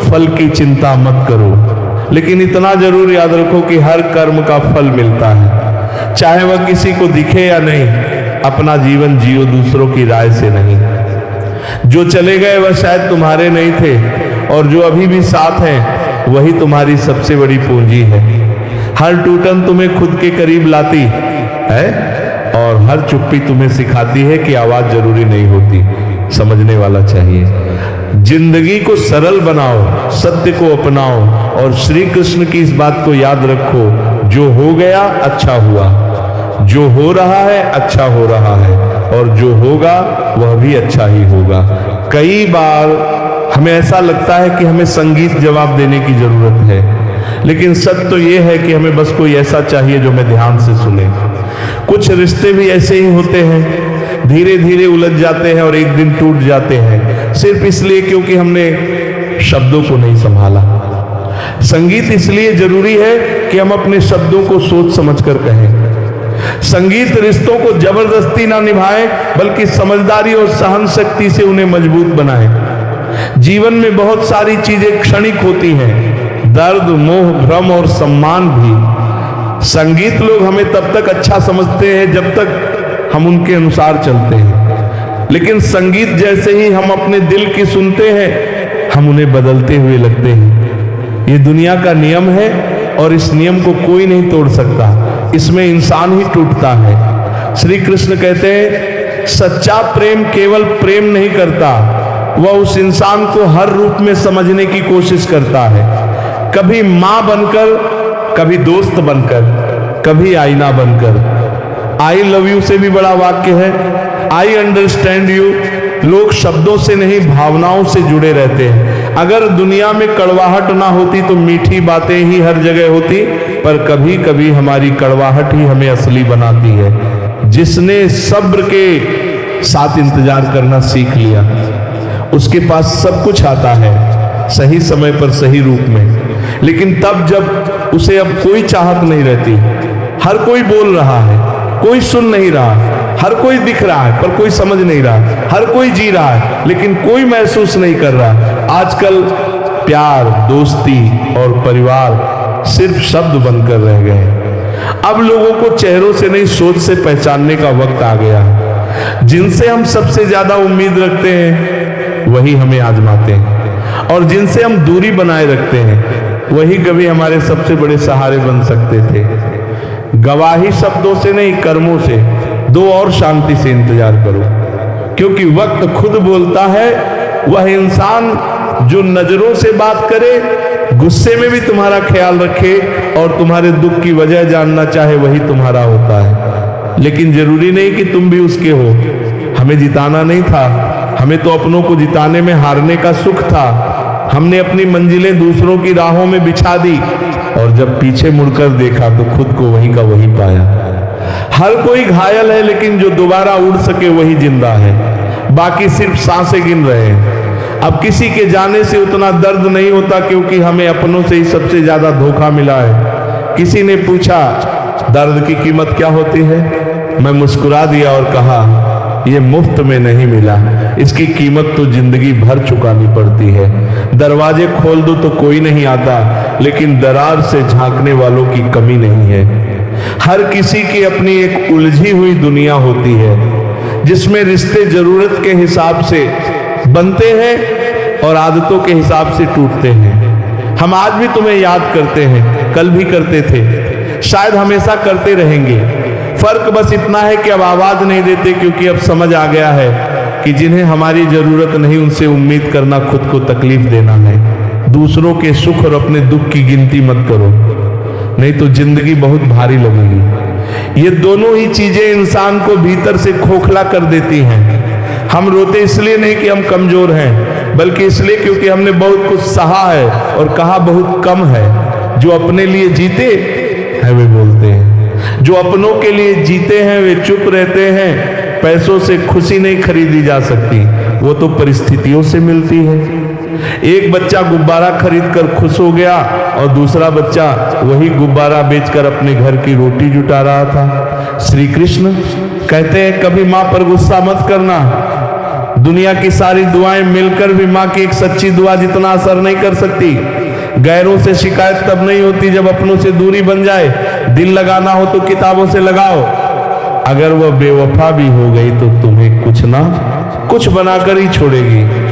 Speaker 1: फल की चिंता मत करो, लेकिन इतना जरूर याद रखो कि हर कर्म का फल मिलता है, चाहे वह किसी को दिखे या नहीं। अपना जीवन जियो दूसरों की राय से नहीं। जो चले गए वह शायद तुम्हारे नहीं थे, और जो अभी भी साथ हैं वही तुम्हारी सबसे बड़ी पूंजी है। हर टूटन तुम्हें खुद के करीब लाती है और हर चुप्पी तुम्हें सिखाती है कि आवाज जरूरी नहीं होती, समझने वाला चाहिए। जिंदगी को सरल बनाओ, सत्य को अपनाओ और श्री कृष्ण की इस बात को याद रखो, जो हो गया अच्छा हुआ, जो हो रहा है अच्छा हो रहा है, और जो होगा वह भी अच्छा ही होगा। कई बार हमें ऐसा लगता है कि हमें संगीत जवाब देने की जरूरत है, लेकिन सत्य तो यह है कि हमें बस कोई ऐसा चाहिए जो हमें ध्यान से सुने। कुछ रिश्ते भी ऐसे ही होते हैं, धीरे धीरे उलझ जाते हैं और एक दिन टूट जाते हैं, सिर्फ इसलिए क्योंकि हमने शब्दों को नहीं संभाला। संगीत इसलिए जरूरी है कि हम अपने शब्दों को सोच समझकर कहें। संगीत रिश्तों को जबरदस्ती ना निभाए, बल्कि समझदारी और सहन शक्ति से उन्हें मजबूत बनाए। जीवन में बहुत सारी चीजें क्षणिक होती हैं, दर्द, मोह, भ्रम और सम्मान भी। संगीत लोग हमें तब तक अच्छा समझते हैं जब तक हम उनके अनुसार चलते हैं, लेकिन संगीत जैसे ही हम अपने दिल की सुनते हैं हम उन्हें बदलते हुए लगते हैं। ये दुनिया का नियम है और इस नियम को कोई नहीं तोड़ सकता, इसमें इंसान ही टूटता है। श्री कृष्ण कहते हैं सच्चा प्रेम केवल प्रेम नहीं करता, वह उस इंसान को हर रूप में समझने की कोशिश करता है। कभी मां बनकर, कभी दोस्त बनकर, कभी आईना बनकर। आई लव यू से भी बड़ा वाक्य है आई अंडरस्टैंड यू। लोग शब्दों से नहीं भावनाओं से जुड़े रहते हैं। अगर दुनिया में कड़वाहट ना होती तो मीठी बातें ही हर जगह होती, पर कभी कभी हमारी कड़वाहट ही हमें असली बनाती है। जिसने सब्र के साथ इंतजार करना सीख लिया उसके पास सब कुछ आता है, सही समय पर सही रूप में। लेकिन तब जब उसे अब कोई चाहत नहीं रहती, हर कोई बोल रहा है, कोई सुन नहीं रहा, हर कोई दिख रहा है पर कोई समझ नहीं रहा, हर कोई जी रहा है लेकिन कोई महसूस नहीं कर रहा। आजकल प्यार, दोस्ती और परिवार सिर्फ शब्द बनकर रह गए। अब लोगों को चेहरों से नहीं सोच से पहचानने का वक्त आ गया। जिनसे हम सबसे ज्यादा उम्मीद रखते हैं वही हमें आजमाते हैं, और जिनसे हम दूरी बनाए रखते हैं वही कभी हमारे सबसे बड़े सहारे बन सकते थे। गवाही शब्दों से नहीं कर्मों से दो और शांति से इंतजार करो, क्योंकि वक्त खुद बोलता है। वह इंसान जो नजरों से बात करे, गुस्से में भी तुम्हारा ख्याल रखे और तुम्हारे दुख की वजह जानना चाहे, वही तुम्हारा होता है। लेकिन जरूरी नहीं कि तुम भी उसके हो। हमें जिताना नहीं था, हमें तो अपनों को जिताने में हारने का सुख था। हमने अपनी मंजिलें दूसरों की राहों में बिछा दी और जब पीछे मुड़कर देखा तो खुद को वहीं का वहीं पाया। हर कोई घायल है, लेकिन जो दोबारा उड़ सके वही जिंदा है, बाकी सिर्फ सांसें गिन रहे हैं। अब किसी के जाने से उतना दर्द नहीं होता, क्योंकि हमें अपनों से ही सबसे ज्यादा धोखा मिला है। किसी ने पूछा दर्द की कीमत क्या होती है, मैं मुस्कुरा दिया और कहा ये मुफ्त में नहीं मिला, इसकी कीमत तो जिंदगी भर चुकानी पड़ती है। दरवाजे खोल दो तो कोई नहीं आता, लेकिन दरार से झांकने वालों की कमी नहीं है। हर किसी की अपनी एक उलझी हुई दुनिया होती है, जिसमें रिश्ते जरूरत के हिसाब से बनते हैं और आदतों के हिसाब से टूटते हैं। हम आज भी तुम्हें याद करते हैं, कल भी करते थे, शायद हमेशा करते रहेंगे। फर्क बस इतना है कि अब आवाज नहीं देते, क्योंकि अब समझ आ गया है कि जिन्हें हमारी जरूरत नहीं उनसे उम्मीद करना खुद को तकलीफ देना है। दूसरों के सुख और अपने दुख की गिनती मत करो, नहीं तो जिंदगी बहुत भारी लगेगी। ये दोनों ही चीजें इंसान को भीतर से खोखला कर देती हैं। हम रोते इसलिए नहीं कि हम कमजोर हैं, बल्कि इसलिए क्योंकि हमने बहुत कुछ सहा है और कहा बहुत कम है। जो अपने लिए जीते हैं वे बोलते हैं, जो अपनों के लिए जीते हैं वे चुप रहते हैं। पैसों से खुशी नहीं खरीदी जा सकती, वो तो परिस्थितियों से मिलती है। एक बच्चा गुब्बारा खरीद कर खुश हो गया और दूसरा बच्चा वही गुब्बारा बेचकर अपने घर की रोटी जुटा रहा था। श्री कृष्ण कहते हैं कभी माँ पर गुस्सा मत करना। दुनिया की सारी दुआएं मिलकर भी माँ की एक सच्ची दुआ जितना असर नहीं कर सकती। गैरों से शिकायत तब नहीं होती जब अपनों से दूरी बन जाए। दिल लगाना हो तो किताबों से लगाओ, अगर वह बेवफा भी हो गई तो तुम्हें कुछ ना कुछ बनाकर ही छोड़ेगी।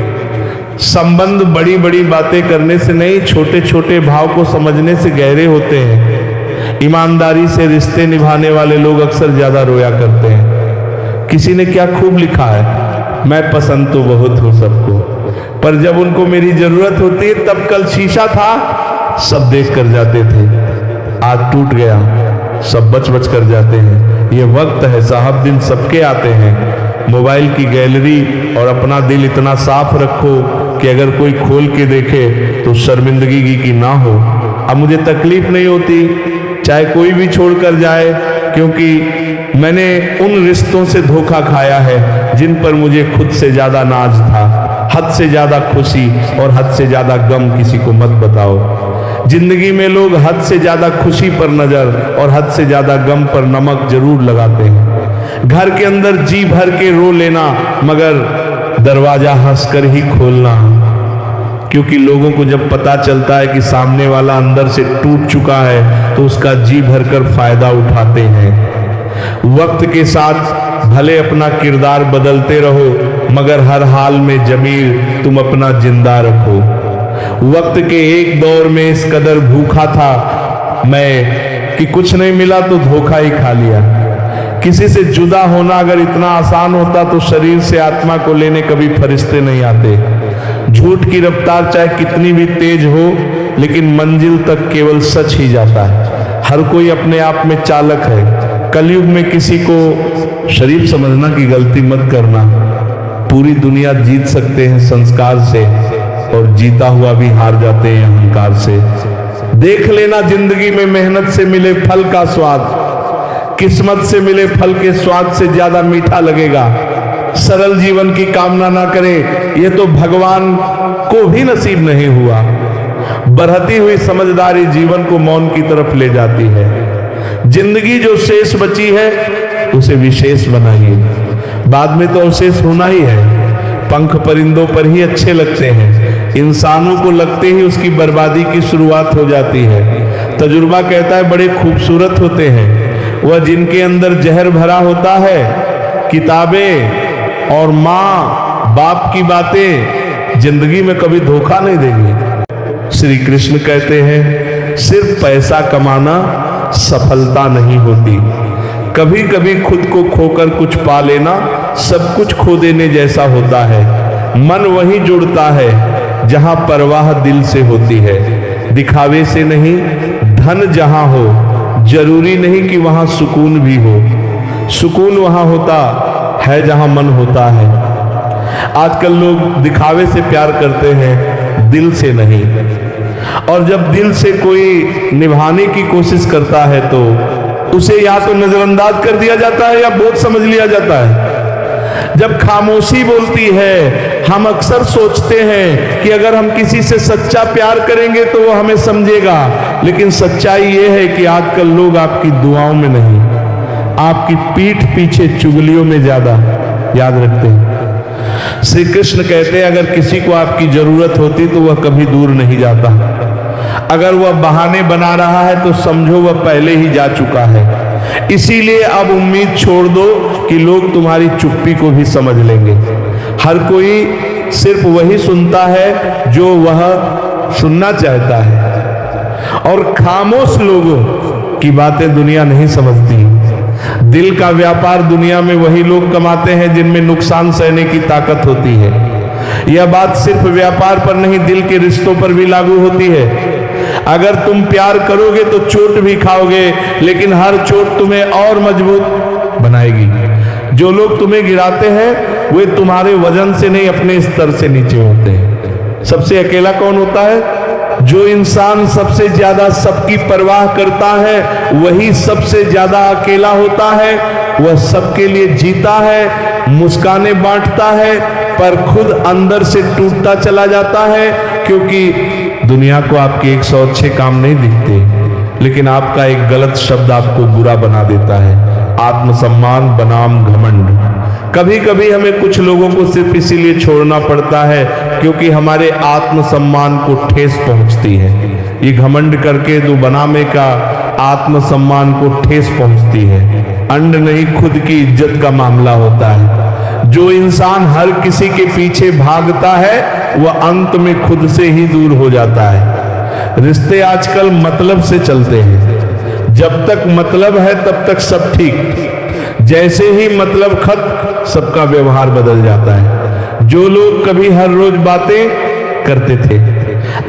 Speaker 1: संबंध बड़ी बड़ी बातें करने से नहीं, छोटे छोटे भाव को समझने से गहरे होते हैं। ईमानदारी से रिश्ते निभाने वाले लोग अक्सर ज्यादा रोया करते हैं। किसी ने क्या खूब लिखा है, मैं पसंद तो बहुत हूं सबको, पर जब उनको मेरी जरूरत होती है तब कल शीशा था सब देख कर जाते थे, आज टूट गया सब बच बच कर जाते हैं। ये वक्त है साहब, दिन सबके आते हैं। मोबाइल की गैलरी और अपना दिल इतना साफ रखो कि अगर कोई खोल के देखे तो शर्मिंदगी की ना हो। अब मुझे तकलीफ नहीं होती चाहे कोई भी छोड़कर जाए, क्योंकि मैंने उन रिश्तों से धोखा खाया है जिन पर मुझे खुद से ज्यादा नाज था। हद से ज्यादा खुशी और हद से ज्यादा गम किसी को मत बताओ। जिंदगी में लोग हद से ज्यादा खुशी पर नजर और हद से ज्यादा गम पर नमक जरूर लगाते हैं। घर के अंदर जी भर के रो लेना, मगर दरवाजा हंसकर ही खोलना, क्योंकि लोगों को जब पता चलता है कि सामने वाला अंदर से टूट चुका है तो उसका जी भरकर फायदा उठाते हैं। वक्त के साथ भले अपना किरदार बदलते रहो, मगर हर हाल में जमील तुम अपना जिंदा रखो। वक्त के एक दौर में इस कदर भूखा था मैं कि कुछ नहीं मिला तो धोखा ही खा लिया। किसी से जुदा होना अगर इतना आसान होता तो शरीर से आत्मा को लेने कभी फरिश्ते नहीं आते। झूठ की रफ्तार चाहे कितनी भी तेज हो, लेकिन मंजिल तक केवल सच ही जाता है। हर कोई अपने आप में चालक है। कलयुग में किसी को शरीफ समझना की गलती मत करना। पूरी दुनिया जीत सकते हैं संस्कार से, और जीता हुआ भी हार जाते हैं अहंकार से। देख लेना जिंदगी में मेहनत से मिले फल का स्वाद किस्मत से मिले फल के स्वाद से ज्यादा मीठा लगेगा। सरल जीवन की कामना ना करें, यह तो भगवान को भी नसीब नहीं हुआ। बढ़ती हुई समझदारी जीवन को मौन की तरफ ले जाती है। जिंदगी जो शेष बची है उसे विशेष बनाइए, बाद में तो अवशेष होना ही है। पंख परिंदों पर ही अच्छे लगते हैं, इंसानों को लगते ही उसकी बर्बादी की शुरुआत हो जाती है। तजुर्बा कहता है बड़े खूबसूरत होते हैं वह जिनके अंदर जहर भरा होता है। किताबें और माँ बाप की बातें जिंदगी में कभी धोखा नहीं देंगी। श्री कृष्ण कहते हैं सिर्फ पैसा कमाना सफलता नहीं होती, कभी कभी खुद को खोकर कुछ पा लेना सब कुछ खो देने जैसा होता है। मन वही जुड़ता है जहां परवाह दिल से होती है, दिखावे से नहीं। धन जहां हो जरूरी नहीं कि वहां सुकून भी हो, सुकून वहां होता है जहां मन होता है। आजकल लोग दिखावे से प्यार करते हैं, दिल से नहीं। और जब दिल से कोई निभाने की कोशिश करता है तो उसे या तो नजरअंदाज कर दिया जाता है या बोझ समझ लिया जाता है। जब खामोशी बोलती है, हम अक्सर सोचते हैं कि अगर हम किसी से सच्चा प्यार करेंगे तो वो हमें समझेगा, लेकिन सच्चाई ये है कि आजकल लोग आपकी दुआओं में नहीं, आपकी पीठ पीछे चुगलियों में ज्यादा याद रखते हैं। श्री कृष्ण कहते हैं अगर किसी को आपकी जरूरत होती तो वह कभी दूर नहीं जाता, अगर वह बहाने बना रहा है तो समझो वह पहले ही जा चुका है। इसीलिए अब उम्मीद छोड़ दो कि लोग तुम्हारी चुप्पी को भी समझ लेंगे। हर कोई सिर्फ वही सुनता है जो वह सुनना चाहता है, और खामोश लोगों की बातें दुनिया नहीं समझती। दिल का व्यापार दुनिया में वही लोग कमाते हैं जिनमें नुकसान सहने की ताकत होती है। यह बात सिर्फ व्यापार पर नहीं, दिल के रिश्तों पर भी लागू होती है। अगर तुम प्यार करोगे तो चोट भी खाओगे, लेकिन हर चोट तुम्हें और मजबूत बनाएगी। जो लोग तुम्हें गिराते हैं वे तुम्हारे वजन से नहीं, अपने स्तर से नीचे होते हैं। सबसे अकेला कौन होता है? जो इंसान सबसे ज्यादा सबकी परवाह करता है वही सबसे ज्यादा अकेला होता है। वह सबके लिए जीता है, मुस्कानें बांटता है, पर खुद अंदर से टूटता चला जाता है, क्योंकि दुनिया को आपके 100 अच्छे काम नहीं दिखते, लेकिन आपका एक गलत शब्द आपको बुरा बना देता है। आत्मसम्मान बनाम घमंड। कभी कभी हमें कुछ लोगों को सिर्फ इसीलिए छोड़ना पड़ता है क्योंकि हमारे आत्मसम्मान को ठेस पहुंचती है। ये घमंड करके दो बनामे का आत्मसम्मान को ठेस पहुंचती है। अंड नहीं, खुद की इज्जत का मामला होता है। जो इंसान हर किसी के पीछे भागता है वह अंत में खुद से ही दूर हो जाता है। रिश्ते आजकल मतलब से चलते हैं। जब तक मतलब है तब तक सब ठीक, जैसे ही मतलब खत्म सबका व्यवहार बदल जाता है। जो लोग कभी हर रोज बातें करते थे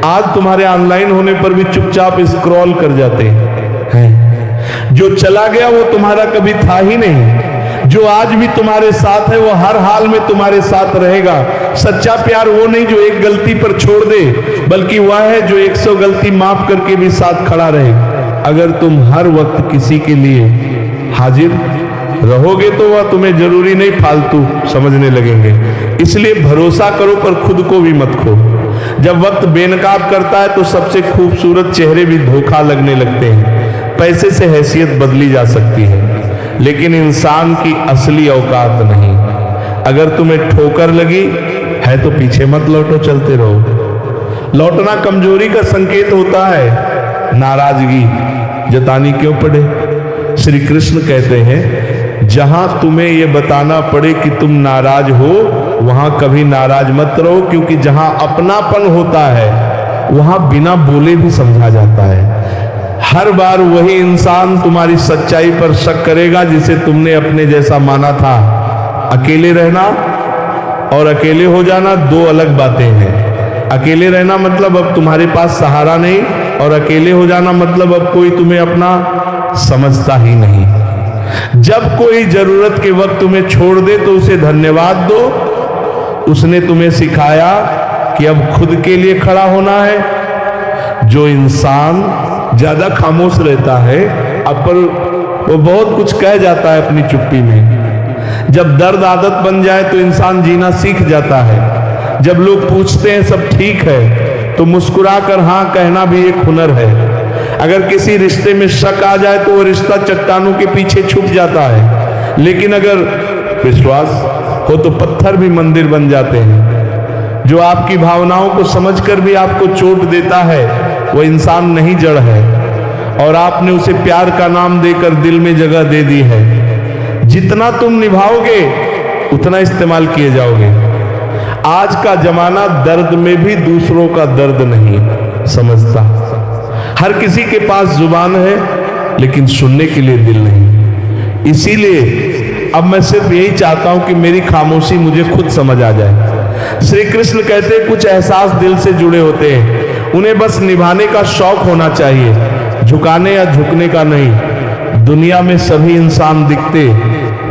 Speaker 1: आज तुम्हारे ऑनलाइन होने पर भी चुपचाप स्क्रॉल कर जाते हैं। जो चला गया वो तुम्हारा कभी था ही नहीं। जो आज भी तुम्हारे साथ है वो हर हाल में तुम्हारे साथ रहेगा। सच्चा प्यार वो नहीं जो एक गलती पर छोड़ दे, बल्कि वह है जो 100 गलती माफ करके भी साथ खड़ा रहे। अगर तुम हर वक्त किसी के लिए हाजिर रहोगे तो वह तुम्हें जरूरी नहीं फालतू समझने लगेंगे। इसलिए भरोसा करो पर खुद को भी मत खो। जब वक्त बेनकाब करता है तो सबसे खूबसूरत चेहरे भी धोखा लगने लगते हैं। पैसे से हैसियत बदली जा सकती है, लेकिन इंसान की असली औकात नहीं। अगर तुम्हें ठोकर लगी है तो पीछे मत लौटो, चलते रहो। लौटना कमजोरी का संकेत होता है, नाराजगी जतानी क्यों पड़े। श्री कृष्ण कहते हैं जहां तुम्हें यह बताना पड़े कि तुम नाराज हो वहां कभी नाराज मत रहो, क्योंकि जहां अपनापन होता है वहां बिना बोले भी समझा जाता है। हर बार वही इंसान तुम्हारी सच्चाई पर शक करेगा जिसे तुमने अपने जैसा माना था। अकेले रहना और अकेले हो जाना दो अलग बातें हैं। अकेले रहना मतलब अब तुम्हारे पास सहारा नहीं, और अकेले हो जाना मतलब अब कोई तुम्हें अपना समझता ही नहीं। जब कोई जरूरत के वक्त तुम्हें छोड़ दे तो उसे धन्यवाद दो। उसने तुम्हें सिखाया कि अब खुद के लिए खड़ा होना है। जो इंसान ज्यादा खामोश रहता है अब पर वो बहुत कुछ कह जाता है अपनी चुप्पी में। जब दर्द आदत बन जाए तो इंसान जीना सीख जाता है। जब लोग पूछते हैं सब ठीक है तो मुस्कुराकर हाँ कहना भी एक हुनर है। अगर किसी रिश्ते में शक आ जाए तो वो रिश्ता चट्टानों के पीछे छुप जाता है, लेकिन अगर विश्वास हो तो पत्थर भी मंदिर बन जाते हैं। जो आपकी भावनाओं को समझकर भी आपको चोट देता है वो इंसान नहीं, जड़ है, और आपने उसे प्यार का नाम देकर दिल में जगह दे दी है। जितना तुम निभाओगे उतना इस्तेमाल किए जाओगे। आज का जमाना दर्द में भी दूसरों का दर्द नहीं समझता। हर किसी के पास जुबान है लेकिन सुनने के लिए दिल नहीं। इसीलिए अब मैं सिर्फ यही चाहता हूं कि मेरी खामोशी मुझे खुद समझ आ जाए। श्री कृष्ण कहते हैं कुछ एहसास दिल से जुड़े होते हैं, उन्हें बस निभाने का शौक होना चाहिए, झुकाने या झुकने का नहीं। दुनिया में सभी इंसान दिखते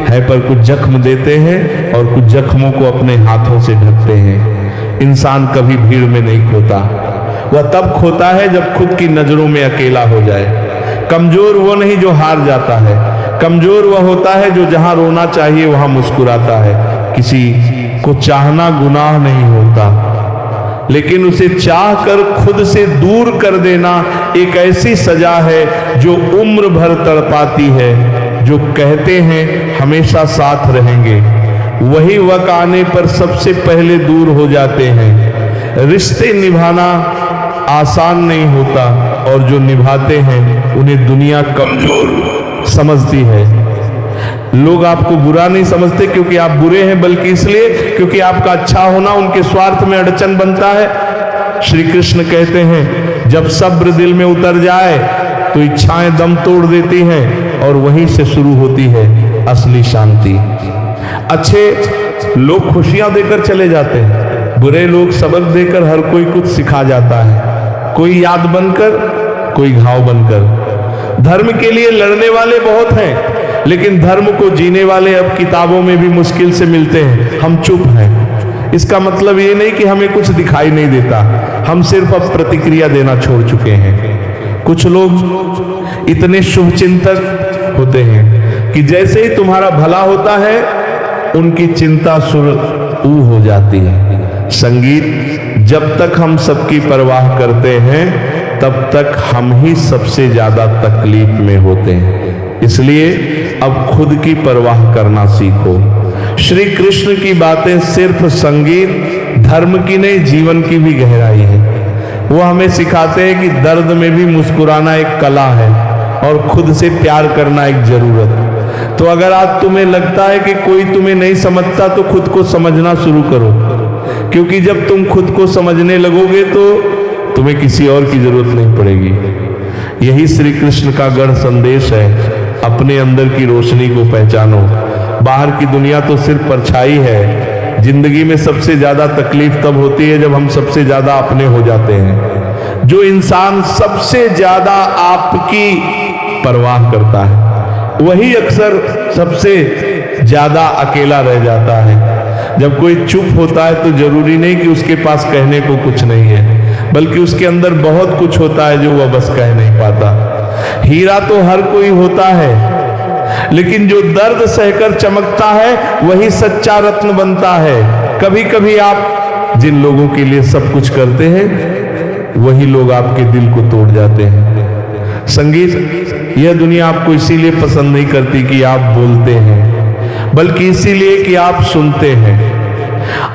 Speaker 1: हैं पर कुछ जख्म देते हैं और कुछ जख्मों को अपने हाथों से ढकते हैं। इंसान कभी भीड़ में नहीं खोता, वह तब खोता है जब खुद की नजरों में अकेला हो जाए। कमजोर वो नहीं जो हार जाता है, कमजोर वह होता है जो जहां रोना चाहिए वहां मुस्कुराता है। किसी को चाहना गुनाह नहीं होता, लेकिन उसे चाह कर खुद से दूर कर देना एक ऐसी सजा है जो उम्र भर तड़पाती है। जो कहते हैं हमेशा साथ रहेंगे, वही वक्त आने पर सबसे पहले दूर हो जाते हैं। रिश्ते निभाना आसान नहीं होता, और जो निभाते हैं उन्हें दुनिया कमजोर समझती है। लोग आपको बुरा नहीं समझते क्योंकि आप बुरे हैं, बल्कि इसलिए क्योंकि आपका अच्छा होना उनके स्वार्थ में अड़चन बनता है। श्री कृष्ण कहते हैं जब सब्र दिल में उतर जाए तो इच्छाएं दम तोड़ देती हैं, और वहीं से शुरू होती है असली शांति। अच्छे लोग खुशियां देकर चले जाते हैं, बुरे लोग सबक देकर हर कोई कुछ सिखा जाता है, कोई याद बनकर, कोई घाव बनकर। धर्म के लिए लड़ने वाले बहुत हैं, लेकिन धर्म को जीने वाले अब किताबों में भी मुश्किल से मिलते हैं। हम चुप हैं, इसका मतलब ये नहीं कि हमें कुछ दिखाई नहीं देता, हम सिर्फ अब प्रतिक्रिया देना छोड़ चुके हैं। कुछ लोग इतने शुभचिंतक होते हैं कि जैसे ही तुम्हारा भला होता है उनकी चिंता शुरू हो जाती है। संगीत, जब तक हम सबकी परवाह करते हैं तब तक हम ही सबसे ज्यादा तकलीफ में होते हैं। इसलिए अब खुद की परवाह करना सीखो। श्री कृष्ण की बातें सिर्फ संगीत धर्म की नहीं, जीवन की भी गहराई है। वो हमें सिखाते हैं कि दर्द में भी मुस्कुराना एक कला है और खुद से प्यार करना एक जरूरत। तो अगर आज तुम्हें लगता है कि कोई तुम्हें नहीं समझता तो खुद को समझना शुरू करो, क्योंकि जब तुम खुद को समझने लगोगे तो तुम्हें किसी और की जरूरत नहीं पड़ेगी। यही श्री कृष्ण का गढ़ संदेश है, अपने अंदर की रोशनी को पहचानो। बाहर की दुनिया तो सिर्फ परछाई है। जिंदगी में सबसे ज्यादा तकलीफ तब होती है जब हम सबसे ज्यादा अपने हो जाते हैं। जो इंसान सबसे ज्यादा आपकी परवाह करता है वही अक्सर सबसे ज्यादा अकेला रह जाता है। जब कोई चुप होता है तो जरूरी नहीं कि उसके पास कहने को कुछ नहीं है, बल्कि उसके अंदर बहुत कुछ होता है जो वह बस कह नहीं पाता। हीरा तो हर कोई होता है, लेकिन जो दर्द सहकर चमकता है वही सच्चा रत्न बनता है। कभी कभी आप जिन लोगों के लिए सब कुछ करते हैं वही लोग आपके दिल को तोड़ जाते हैं। संगीत, यह दुनिया आपको इसीलिए पसंद नहीं करती कि आप बोलते हैं, बल्कि इसीलिए कि आप सुनते हैं।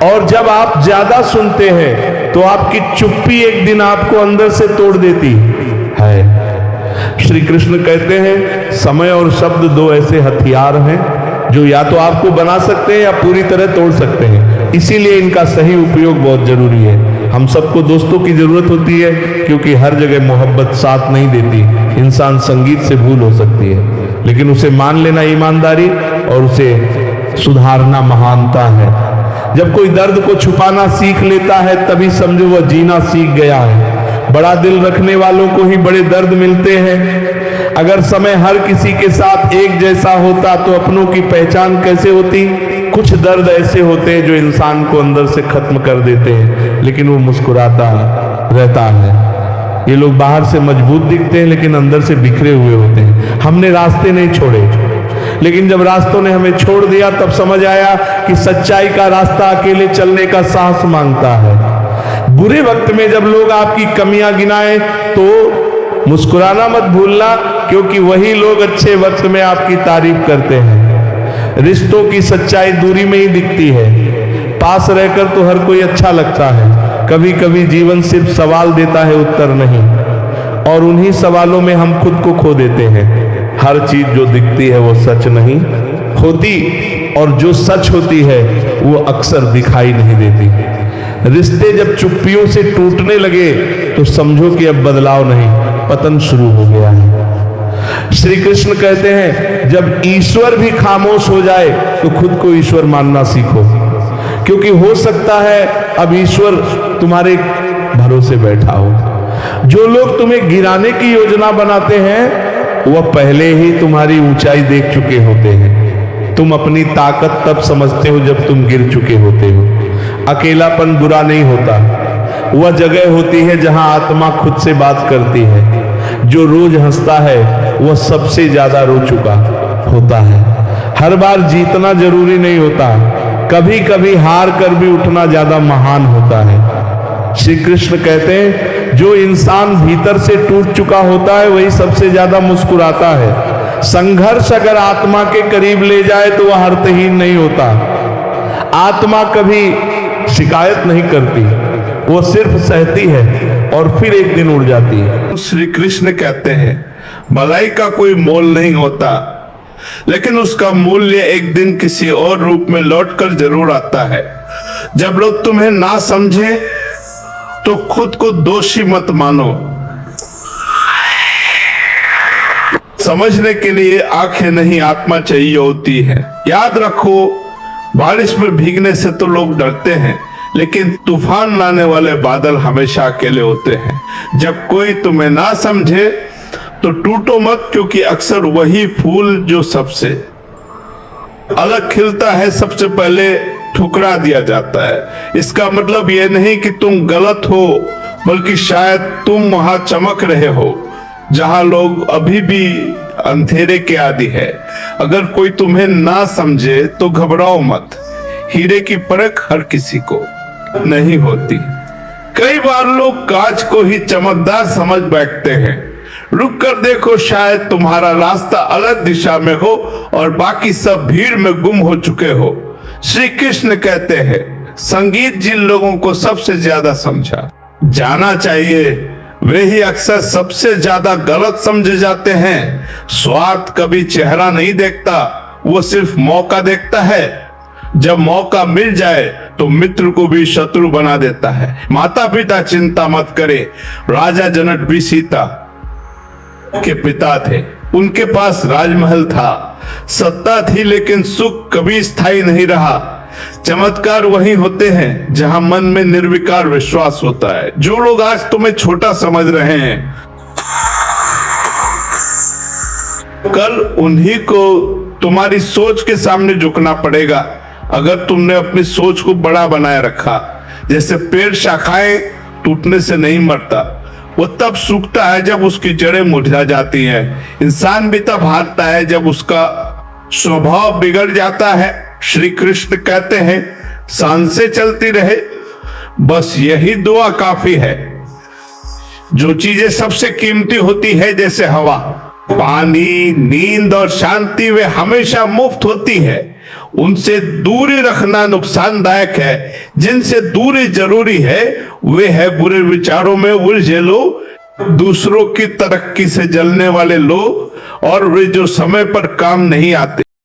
Speaker 1: और जब आप ज्यादा सुनते हैं तो आपकी चुप्पी एक दिन आपको अंदर से तोड़ देती है। श्री कृष्ण कहते हैं समय और शब्द दो ऐसे हथियार हैं जो या तो आपको बना सकते हैं या पूरी तरह तोड़ सकते हैं। इसीलिए इनका सही उपयोग बहुत जरूरी है। हम सबको दोस्तों की जरूरत होती है, क्योंकि हर जगह मोहब्बत साथ नहीं देती। इंसान संगीत से भूल हो सकती है, लेकिन उसे मान लेना ईमानदारी और उसे सुधारना महानता है। जब कोई दर्द को छुपाना सीख लेता है तभी समझो वह जीना सीख गया है। बड़ा दिल रखने वालों को ही बड़े दर्द मिलते हैं। अगर समय हर किसी के साथ एक जैसा होता तो अपनों की पहचान कैसे होती। कुछ दर्द ऐसे होते हैं जो इंसान को अंदर से खत्म कर देते हैं, लेकिन वो मुस्कुराता रहता है। ये लोग बाहर से मजबूत दिखते हैं लेकिन अंदर से बिखरे हुए होते हैं। हमने रास्ते नहीं छोड़े, लेकिन जब रास्तों ने हमें छोड़ दिया तब समझ आया कि सच्चाई का रास्ता अकेले चलने का साहस मांगता है। बुरे वक्त में जब लोग आपकी कमियां गिनाएं तो मुस्कुराना मत भूलना, क्योंकि वही लोग अच्छे वक्त में आपकी तारीफ करते हैं। रिश्तों की सच्चाई दूरी में ही दिखती है, पास रहकर तो हर कोई अच्छा लगता है। कभी कभी जीवन सिर्फ सवाल देता है, उत्तर नहीं, और उन्हीं सवालों में हम खुद को खो देते हैं। हर चीज जो दिखती है वो सच नहीं होती, और जो सच होती है वो अक्सर दिखाई नहीं देती। रिश्ते जब चुप्पियों से टूटने लगे तो समझो कि अब बदलाव नहीं, पतन शुरू हो गया है। श्री कृष्ण कहते हैं जब ईश्वर भी खामोश हो जाए तो खुद को ईश्वर मानना सीखो, क्योंकि हो सकता है अब ईश्वर तुम्हारे भरोसे बैठा हो। जो लोग तुम्हें गिराने की योजना बनाते हैं वह पहले ही तुम्हारी ऊंचाई देख चुके होते हैं। तुम अपनी ताकत तब समझते हो जब तुम गिर चुके होते हो। अकेलापन बुरा नहीं होता, वह जगह होती है जहां आत्मा खुद से बात करती है। जो रोज हंसता है वह सबसे ज्यादा रो चुका होता है। हर बार जीतना जरूरी नहीं होता, कभी कभी हार कर भी उठना ज्यादा महान होता है। श्री कृष्ण कहते हैं जो इंसान भीतर से टूट चुका होता है वही सबसे ज्यादा मुस्कुराता है। संघर्ष अगर आत्मा के करीब ले जाए तो वह अर्थहीन नहीं होता। आत्मा कभी शिकायत नहीं करती, वो सिर्फ सहती है और फिर एक दिन उड़ जाती है।
Speaker 2: श्री कृष्ण कहते हैं भलाई का कोई मोल नहीं होता, लेकिन उसका मूल्य एक दिन किसी और रूप में लौटकर जरूर आता है। जब लोग तुम्हें ना समझे तो खुद को दोषी मत मानो। समझने के लिए आंखें नहीं आत्मा चाहिए होती है। याद रखो, बारिश में भीगने से तो लोग डरते हैं, लेकिन तूफान लाने वाले बादल हमेशा अकेले होते हैं। जब कोई तुम्हें ना समझे तो टूटो मत, क्योंकि अक्सर वही फूल जो सबसे अलग खिलता है सबसे पहले ठुकरा दिया जाता है। इसका मतलब यह नहीं कि तुम गलत हो, बल्कि शायद तुम वहां चमक रहे हो जहां लोग अभी भी अंधेरे के आदी है। अगर कोई तुम्हें ना समझे तो घबराओ मत। हीरे की परख हर किसी को नहीं होती। कई बार लोग कांच को ही चमकदार समझ बैठते हैं। रुक कर देखो, शायद तुम्हारा रास्ता अलग दिशा में हो और बाकी सब भीड़ में गुम हो चुके हो। श्री कृष्ण कहते हैं संगीत जिन लोगों को सबसे ज्यादा समझा जाना चाहिए वे ही अक्सर सबसे ज्यादा गलत समझे जाते हैं। स्वार्थ कभी चेहरा नहीं देखता, वो सिर्फ मौका देखता है। जब मौका मिल जाए तो मित्र को भी शत्रु बना देता है। माता पिता चिंता मत करे। राजा जनक भी सीता के पिता थे, उनके पास राजमहल था, सत्ता थी, लेकिन सुख कभी स्थायी नहीं रहा। चमत्कार वही होते हैं जहां मन में निर्विकार विश्वास होता है। जो लोग आज तुम्हें छोटा समझ रहे हैं, कल उन्हीं को तुम्हारी सोच के सामने झुकना पड़ेगा। अगर तुमने अपनी सोच को बड़ा बनाए रखा, जैसे पेड़ शाखाएं टूटने से नहीं मरता, वो तब सूखता है जब उसकी जड़ें मुरझा जाती है। इंसान भी तब हारता है जब उसका स्वभाव बिगड़ जाता है। श्री कृष्ण कहते हैं सांसें चलती रहे, बस यही दुआ काफी है। जो चीजें सबसे कीमती होती है, जैसे हवा, पानी, नींद और शांति, वे हमेशा मुफ्त होती है। उनसे दूरी रखना नुकसानदायक है। जिनसे दूरी जरूरी है वे है बुरे विचारों में उलझे लोग, दूसरों की तरक्की से जलने वाले लोग, और वे जो समय पर काम नहीं आते।